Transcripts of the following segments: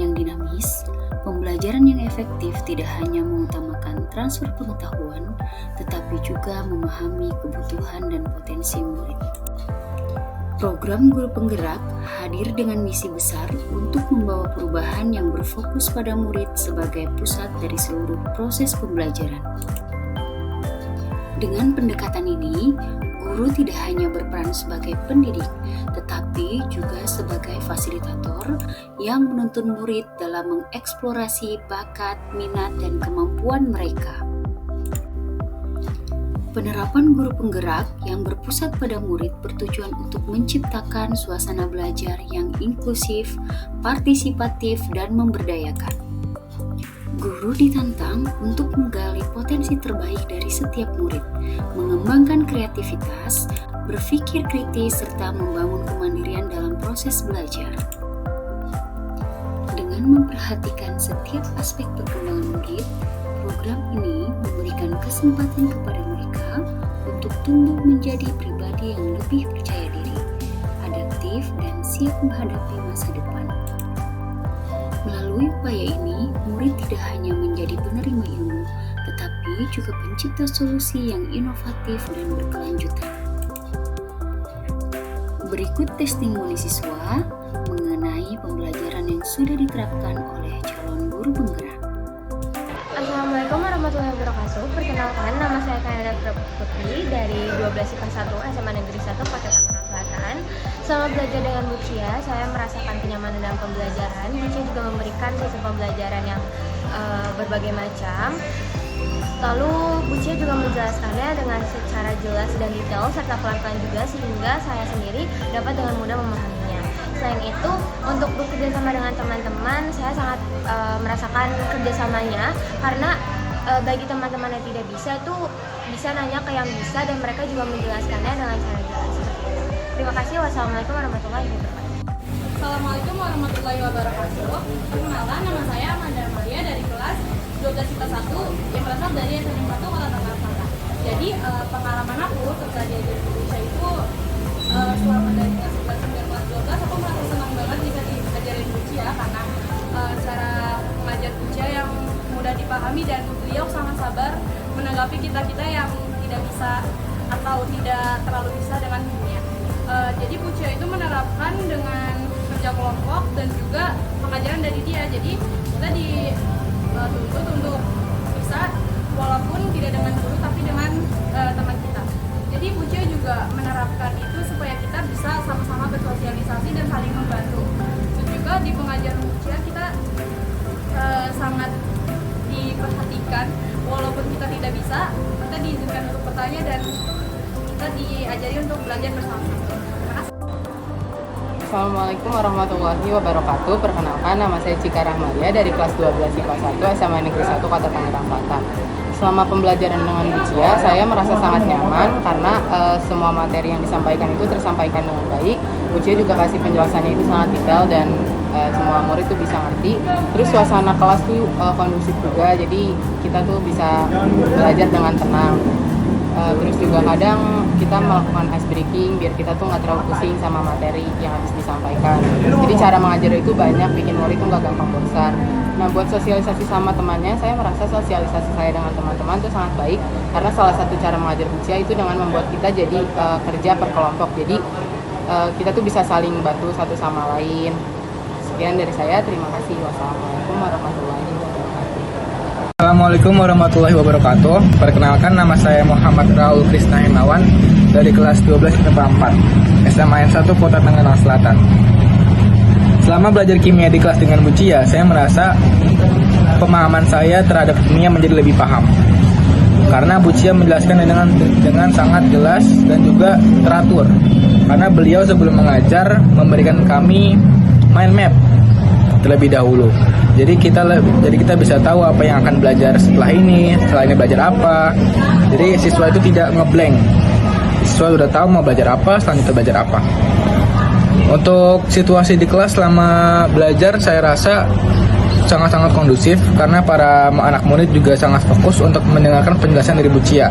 yang dinamis, pembelajaran yang efektif tidak hanya mengutamakan transfer pengetahuan, tetapi juga memahami kebutuhan dan potensi murid. Program Guru Penggerak hadir dengan misi besar untuk membawa perubahan yang berfokus pada murid sebagai pusat dari seluruh proses pembelajaran. Dengan pendekatan ini, guru tidak hanya berperan sebagai pendidik, tetapi juga sebagai fasilitator yang menuntun murid dalam mengeksplorasi bakat, minat, dan kemampuan mereka. Penerapan guru penggerak yang berpusat pada murid bertujuan untuk menciptakan suasana belajar yang inklusif, partisipatif, dan memberdayakan. Guru ditantang untuk menggali potensi terbaik dari setiap murid, mengembangkan kreativitas, berpikir kritis, serta membangun kemandirian dalam proses belajar. Dengan memperhatikan setiap aspek perkembangan murid, program ini memberikan kesempatan kepada mereka untuk tumbuh menjadi pribadi yang lebih percaya diri, adaptif, dan siap menghadapi masa depan. Melalui upaya ini, murid tidak hanya menjadi penerima ilmu, tetapi juga pencipta solusi yang inovatif dan berkelanjutan. Berikut testimoni siswa mengenai pembelajaran yang sudah diterapkan oleh calon guru penggerak. Assalamualaikum warahmatullahi wabarakatuh. Perkenalkan, nama saya Kanada Putri dari 12 IPA 1 SMA Negeri 1 Kota Tangerang Selatan. Selama belajar dengan Bu Cia, saya merasakan kenyamanan dalam pembelajaran. Bu Cia juga memberikan sistem pembelajaran yang berbagai macam. Lalu Bu Cia juga menjelaskannya dengan secara jelas dan detail serta pelan-pelan juga, sehingga saya sendiri dapat dengan mudah memahaminya. Selain itu, untuk bekerja sama dengan teman-teman, saya sangat merasakan kerjasamanya, karena bagi teman-teman yang tidak bisa itu bisa nanya ke yang bisa, dan mereka juga menjelaskannya dengan cara jelas. Terima kasih. Wassalamualaikum warahmatullahi wabarakatuh. Assalamualaikum warahmatullahi wabarakatuh. Perkenalkan, nama saya Amanda Maria dari kelas 12 IPA 1 yang berasal dari SMA 1 Kota Tangerang Selatan. Jadi pengalaman aku setelah diajar Indonesia itu selama dari kelas 11 sampai kelas 12 aku merasa senang banget bisa diajarin Bu Cia, karena cara mengajar Bu Cia yang mudah dipahami, dan beliau sangat sabar menanggapi kita-kita yang tidak bisa atau tidak terlalu bisa dengan dunia. Jadi Bu Cia itu menerapkan dengan kerja kelompok dan juga pengajaran dari dia. Jadi kita dituntut untuk bisa, walaupun tidak dengan guru tapi dengan teman kita. Jadi Bu Cia juga menerapkan itu supaya kita bisa sama-sama bersosialisasi dan saling membantu. Dan juga di pengajaran Bu Cia kita sangat diperhatikan, walaupun kita tidak bisa, kita diizinkan untuk bertanya dan kita diajari untuk belajar bersama. Assalamualaikum warahmatullahi wabarakatuh. Perkenalkan, nama saya Cika Rahmalia dari kelas 12 IPA 1 SMA Negeri 1 Kota Tangerang Selatan. Selama pembelajaran dengan Bu Cia, saya merasa sangat nyaman karena semua materi yang disampaikan itu tersampaikan dengan baik. Bu Cia juga kasih penjelasannya itu sangat detail dan semua murid tuh bisa ngerti. Terus suasana kelas tuh kondusif juga, jadi kita tuh bisa belajar dengan tenang. Terus juga kadang kita melakukan ice breaking biar kita tuh nggak terlalu pusing sama materi yang habis disampaikan. Jadi cara mengajar itu banyak, bikin murid tuh nggak gampang bosan. Nah, buat sosialisasi sama temannya, saya merasa sosialisasi saya dengan teman-teman itu sangat baik, karena salah satu cara mengajar Bu Cia itu dengan membuat kita jadi kerja per kelompok. Jadi kita tuh bisa saling bantu satu sama lain. Sekian dari saya, terima kasih. Wassalamualaikum warahmatullahi wabarakatuh. Assalamualaikum warahmatullahi wabarakatuh. Perkenalkan, nama saya Muhammad Raul Krisna Himawan dari kelas 12 IPA 4 SMA N 1 Kota Tangerang Selatan. Selama belajar kimia di kelas dengan Bu Cia, saya merasa pemahaman saya terhadap kimia menjadi lebih paham. Karena Bu Cia menjelaskan dengan sangat jelas dan juga teratur. Karena beliau sebelum mengajar memberikan kami mind map terlebih dahulu. Jadi kita bisa tahu apa yang akan belajar setelah ini belajar apa. Jadi siswa itu tidak ngeblank. Siswa sudah tahu mau belajar apa, selanjutnya belajar apa. Untuk situasi di kelas selama belajar, saya rasa sangat-sangat kondusif karena para anak murid juga sangat fokus untuk mendengarkan penjelasan dari Bu Cia.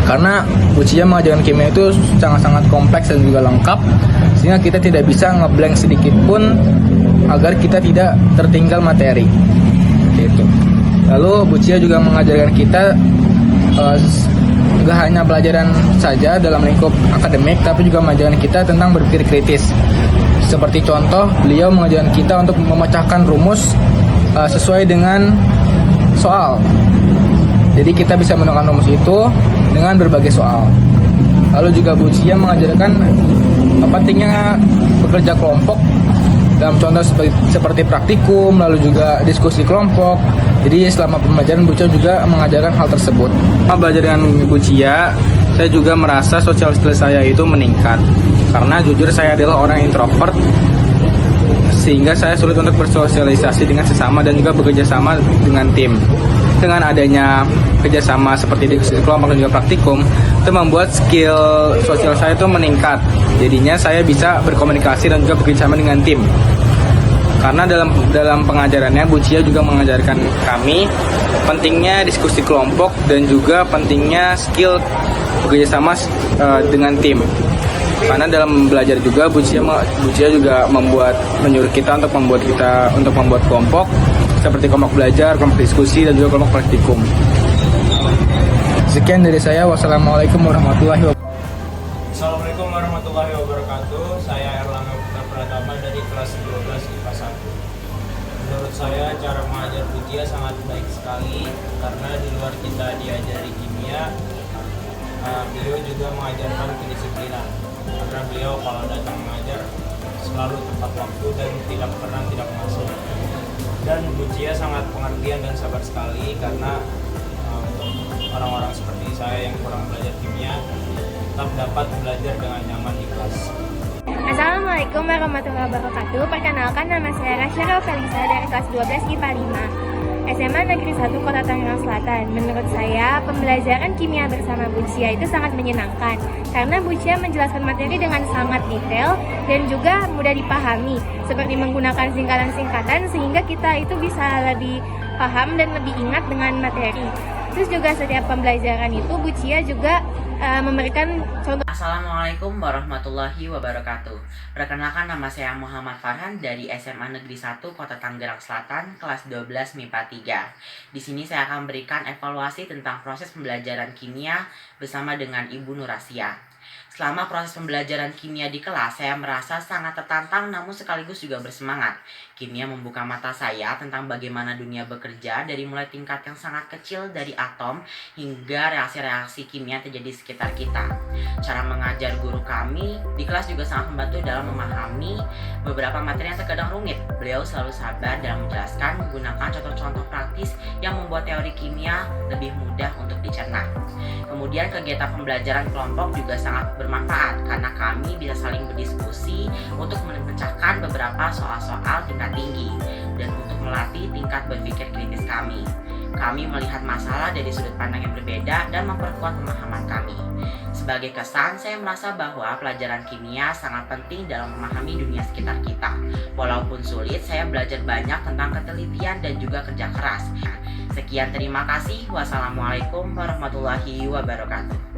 Karena Bu Cia mengajarkan kimia itu sangat-sangat kompleks dan juga lengkap, sehingga kita tidak bisa ngeblank sedikit pun agar kita tidak tertinggal materi. Gitu. Lalu Bu Cia juga mengajarkan kita nggak hanya pelajaran saja dalam lingkup akademik, tapi juga mengajarkan kita tentang berpikir kritis. Seperti contoh, beliau mengajarkan kita untuk memecahkan rumus sesuai dengan soal. Jadi kita bisa menemukan rumus itu dengan berbagai soal. Lalu juga Bu Cia mengajarkan pentingnya bekerja kelompok dalam contoh seperti praktikum, lalu juga diskusi kelompok. Jadi selama pembelajaran Bu Cia juga mengajarkan hal tersebut. Selama belajar dengan Bu Cia, saya juga merasa sosial skills saya itu meningkat. Karena jujur saya adalah orang introvert, sehingga saya sulit untuk bersosialisasi dengan sesama dan juga bekerja sama dengan tim. Dengan adanya kerjasama seperti diskusi kelompok dan juga praktikum, itu membuat skill sosial saya itu meningkat. Jadinya saya bisa berkomunikasi dan juga bekerja sama dengan tim. Karena dalam pengajarannya Bu Cia juga mengajarkan kami pentingnya diskusi kelompok dan juga pentingnya skill bekerja sama dengan tim. Karena dalam belajar juga Bu Cia juga menyuruh kita untuk membuat kelompok seperti kelompok belajar, kelompok diskusi dan juga kelompok praktikum. Sekian dari saya. Wassalamualaikum warahmatullahi wabarakatuh. Assalamualaikum warahmatullahi wabarakatuh. Saya Erlangga Putra Pratama dari kelas 12 IPA 1. Menurut saya cara mengajar Bu Cia sangat baik sekali karena di luar kita diajari kimia, beliau juga mengajarkan kedisiplinan. Karena beliau kalau datang mengajar selalu tepat waktu dan tidak pernah tidak masuk. Dan Bu Cia sangat pengertian dan sabar sekali karena untuk orang-orang seperti saya yang kurang belajar kimia tetap dapat belajar dengan nyaman di kelas. Assalamualaikum warahmatullahi wabarakatuh. Perkenalkan, nama saya Rasyara Felisa dari kelas 12 IPA 5 SMA Negeri 1 Kota Tangerang Selatan. Menurut saya, pembelajaran kimia bersama Bu Cia itu sangat menyenangkan karena Bu Cia menjelaskan materi dengan sangat detail dan juga mudah dipahami, seperti menggunakan singkatan-singkatan sehingga kita itu bisa lebih paham dan lebih ingat dengan materi. Terus juga setiap pembelajaran itu Bu Cia juga memberikan contoh. Assalamualaikum warahmatullahi wabarakatuh. Perkenalkan, nama saya Muhammad Farhan dari SMA Negeri 1 Kota Tangerang Selatan, kelas 12 MIPA 3. Di sini saya akan memberikan evaluasi tentang proses pembelajaran kimia bersama dengan Ibu Nurasia. Selama proses pembelajaran kimia di kelas, saya merasa sangat tertantang namun sekaligus juga bersemangat. Kimia membuka mata saya tentang bagaimana dunia bekerja dari mulai tingkat yang sangat kecil dari atom hingga reaksi-reaksi kimia terjadi di sekitar kita. Cara mengajar guru kami di kelas juga sangat membantu dalam memahami beberapa materi yang terkadang rumit. Beliau selalu sabar dalam menjelaskan menggunakan contoh-contoh praktis yang membuat teori kimia lebih mudah untuk dicerna. Kemudian kegiatan pembelajaran kelompok juga sangat bermanfaat karena kami bisa saling berdiskusi untuk memecahkan beberapa soal-soal tingkat tinggi dan untuk melatih tingkat berpikir kritis kami. Kami melihat masalah dari sudut pandang yang berbeda dan memperkuat pemahaman kami. Sebagai kesan, saya merasa bahwa pelajaran kimia sangat penting dalam memahami dunia sekitar kita. Walaupun sulit, saya belajar banyak tentang ketelitian dan juga kerja keras. Sekian, terima kasih. Wassalamualaikum warahmatullahi wabarakatuh.